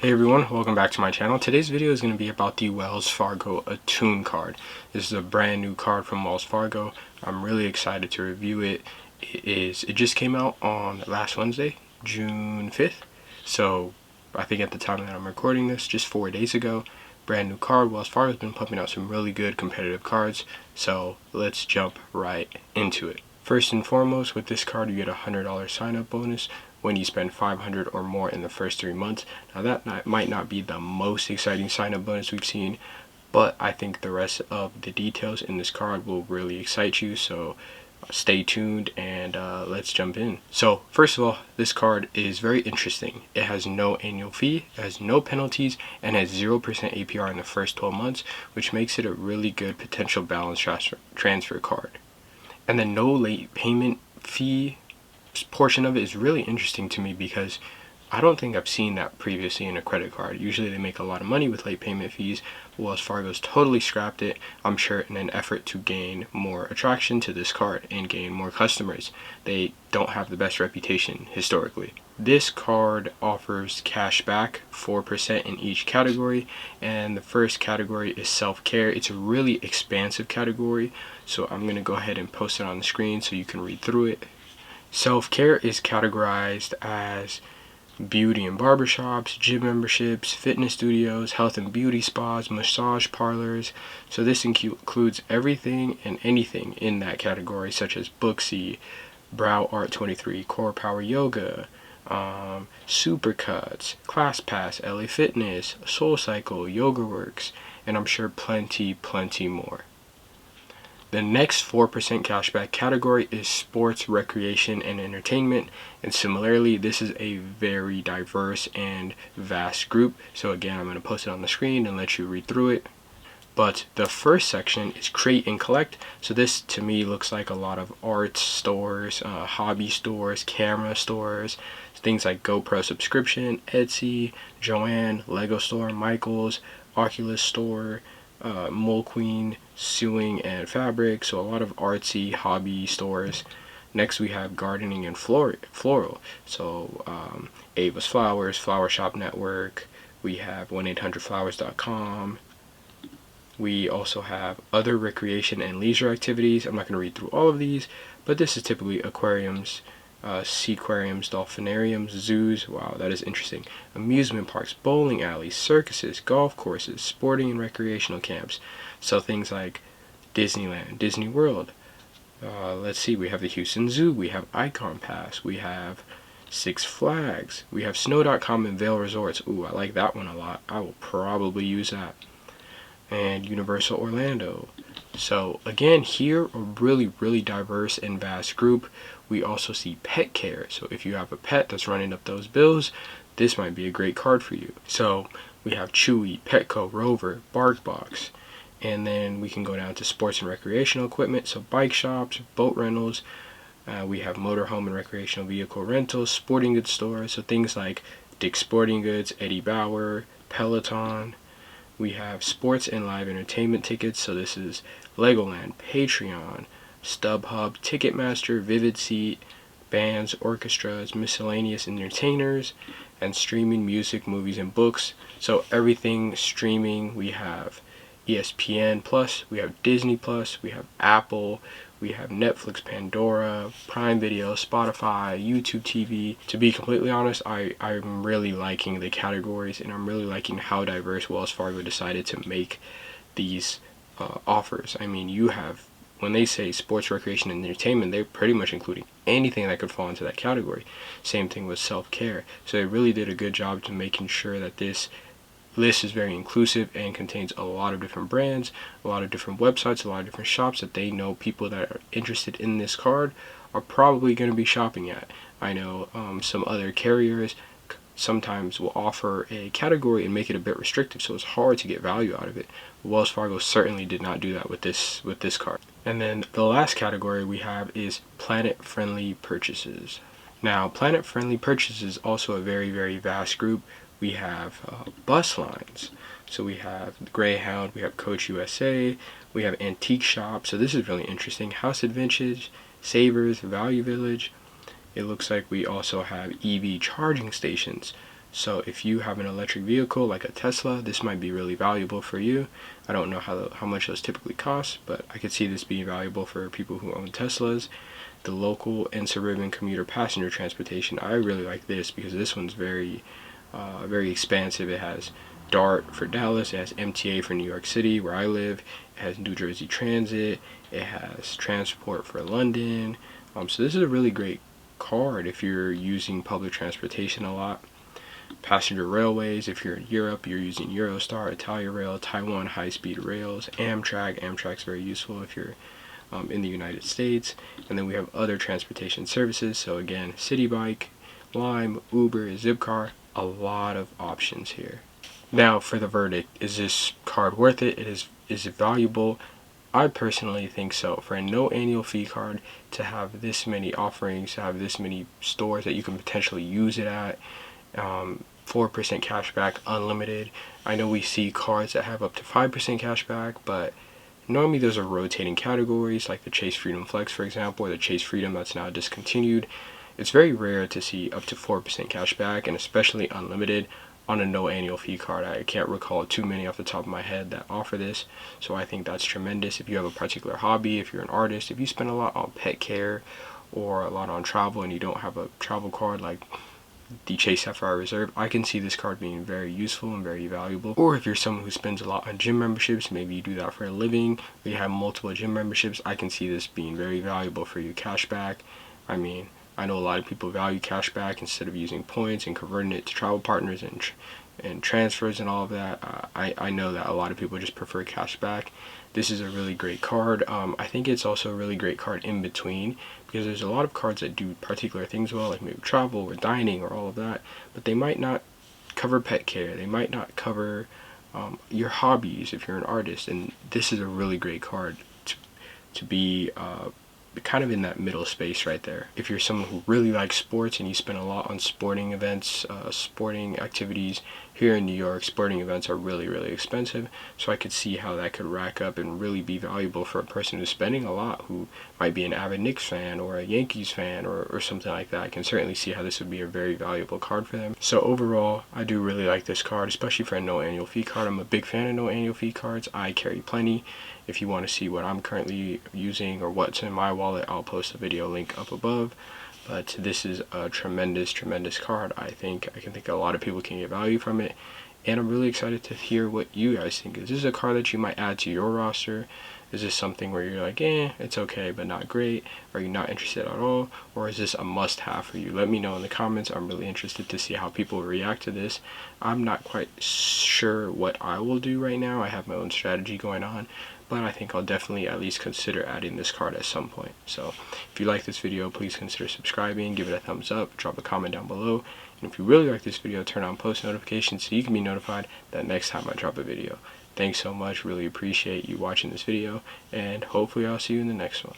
Hey everyone, welcome back to my channel. Today's video is going to be about the Wells Fargo Attune card. This is a brand new card from Wells Fargo. I'm really excited to review it. It just came out on last Wednesday, June 5th. So I think at the time that I'm recording this, just 4 days ago. Brand new card. Wells Fargo's been pumping out some really good competitive cards. So let's jump right into it. First and foremost, with this card you get a $100 sign up bonus when you spend $500 or more in the first 3 months. Now that might not be the most exciting sign-up bonus we've seen, but I think the rest of the details in this card will really excite you, so stay tuned and let's jump in. So first of all, this card is very interesting. It has no annual fee, it has no penalties, and has 0% APR in the first 12 months, which makes it a really good potential balance transfer card. And the no late payment fee portion of it is really interesting to me because I don't think I've seen that previously in a credit card. Usually they make a lot of money with late payment fees. Wells Fargo's totally scrapped it, I'm sure in an effort to gain more attraction to this card and gain more customers. They don't have the best reputation historically. This card offers cash back, 4% in each category, and the first category is self-care. It's a really expansive category, so I'm going to go ahead and post it on the screen so you can read through it. Self-care is categorized as beauty and barbershops, gym memberships, fitness studios, health and beauty spas, massage parlors. So this includes everything and anything in that category, such as Booksy, Brow Art 23, Core Power Yoga, Supercuts, ClassPass, LA Fitness, SoulCycle, YogaWorks, and I'm sure plenty more. The next 4% cashback category is sports, recreation, and entertainment. And similarly, this is a very diverse and vast group. So again, I'm going to post it on the screen and let you read through it. But the first section is create and collect. So this to me looks like a lot of art stores, hobby stores, camera stores, things like GoPro subscription, Etsy, Joanne, Lego store, Michaels, Oculus store, Mole Queen, sewing and fabric, so a lot of artsy hobby stores. Next we have gardening and floral, so Ava's Flowers, Flower Shop Network. We have 1-800flowers.com. We also have other recreation and leisure activities. I'm not going to read through all of these, but this is typically aquariums, seaquariums, dolphinariums, zoos. Wow, that is interesting. Amusement parks, bowling alleys, circuses, golf courses, sporting and recreational camps. So things like Disneyland, Disney World. Let's see, we have the Houston Zoo, we have Icon Pass, we have Six Flags, we have Snow.com and Vail Resorts. Ooh, I like that one a lot. I will probably use that. And Universal Orlando. So again, here a really diverse and vast group. We also see pet care, so if you have a pet that's running up those bills, this might be a great card for you. So we have Chewy, Petco, Rover, BarkBox, and then we can go down to sports and recreational equipment, so bike shops, boat rentals. We have motorhome and recreational vehicle rentals, sporting goods stores, so things like Dick's Sporting Goods, Eddie Bauer, Peloton. We have sports and live entertainment tickets, so this is Legoland, Patreon, StubHub, Ticketmaster, Vivid Seat, bands, orchestras, miscellaneous entertainers, and streaming music, movies, and books. So everything streaming. We have ESPN Plus, we have Disney Plus, we have Apple, we have Netflix, Pandora, Prime Video, Spotify, YouTube TV. To be completely honest, I'm really liking the categories, and I'm really liking how diverse Wells Fargo decided to make these offers. I mean, you have, when they say sports, recreation, and entertainment, they're pretty much including anything that could fall into that category. Same thing with self-care. So they really did a good job to making sure that this list is very inclusive and contains a lot of different brands, a lot of different websites, a lot of different shops that they know people that are interested in this card are probably going to be shopping at. I know some other carriers sometimes will offer a category and make it a bit restrictive, so it's hard to get value out of it. Wells Fargo certainly did not do that with this card. And then the last category we have is planet-friendly purchases. Now, planet-friendly purchases is also a very vast group. We have bus lines, so we have Greyhound, we have Coach USA, we have antique shops, so this is really interesting. House Adventures, Savers, Value Village. It looks like we also have EV charging stations, So if you have an electric vehicle like a Tesla, this might be really valuable for you. I don't know how much those typically cost, but I could see this being valuable for people who own Teslas. The local and suburban commuter passenger transportation, I really like this because this one's very expansive. It has DART for Dallas, it has MTA for New York City where I live, it has New Jersey Transit, it has transport for London. So this is a really great card if you're using public transportation a lot. Passenger railways, if you're in Europe, you're using Eurostar, Italiarail, Taiwan high-speed rails, Amtrak's very useful if you're in the United States. And then we have other transportation services, so again, City Bike, Lime, Uber, Zipcar, a lot of options here. Now for the verdict, is this card worth it? Is it valuable? I personally think so. For a no annual fee card, to have this many offerings, to have this many stores that you can potentially use it at, 4% cash back, unlimited. I know we see cards that have up to 5% cash back, but normally those are rotating categories, like the Chase Freedom Flex, for example, or the Chase Freedom that's now discontinued. It's very rare to see up to 4% cash back, and especially unlimited on a no annual fee card. I can't recall too many off the top of my head that offer this, so I think that's tremendous. If you have a particular hobby, if you're an artist, if you spend a lot on pet care or a lot on travel and you don't have a travel card like the Chase Sapphire Reserve, I can see this card being very useful and very valuable. Or if you're someone who spends a lot on gym memberships, maybe you do that for a living, or you have multiple gym memberships, I can see this being very valuable for you. Cashback, I mean, I know a lot of people value cashback instead of using points and converting it to travel partners and transfers and all of that. I know that a lot of people just prefer cashback. This is a really great card. I think it's also a really great card in between, because there's a lot of cards that do particular things well, like maybe travel or dining or all of that, but they might not cover pet care. They might not cover your hobbies if you're an artist, and this is a really great card to be kind of in that middle space right there. If you're someone who really likes sports and you spend a lot on sporting events, sporting activities, here in New York, sporting events are really, really expensive, so I could see how that could rack up and really be valuable for a person who's spending a lot, who might be an avid Knicks fan or a Yankees fan or something like that. I can certainly see how this would be a very valuable card for them. So overall, I do really like this card, especially for a no annual fee card. I'm a big fan of no annual fee cards. I carry plenty. If you want to see what I'm currently using or what's in my wallet, I'll post a video link up above. But this is a tremendous card. I can think a lot of people can get value from it, and I'm really excited to hear what you guys think. Is this a card that you might add to your roster? Is this something where you're like, it's okay but not great? Are you not interested at all? Or is this a must-have for you? Let me know in the comments. I'm really interested to see how people react to this. I'm not quite sure what I will do right now. I have my own strategy going on, but I think I'll definitely at least consider adding this card at some point. So if you like this video, please consider subscribing, give it a thumbs up, drop a comment down below, and if you really like this video, turn on post notifications so you can be notified that next time I drop a video. Thanks so much, really appreciate you watching this video, and hopefully I'll see you in the next one.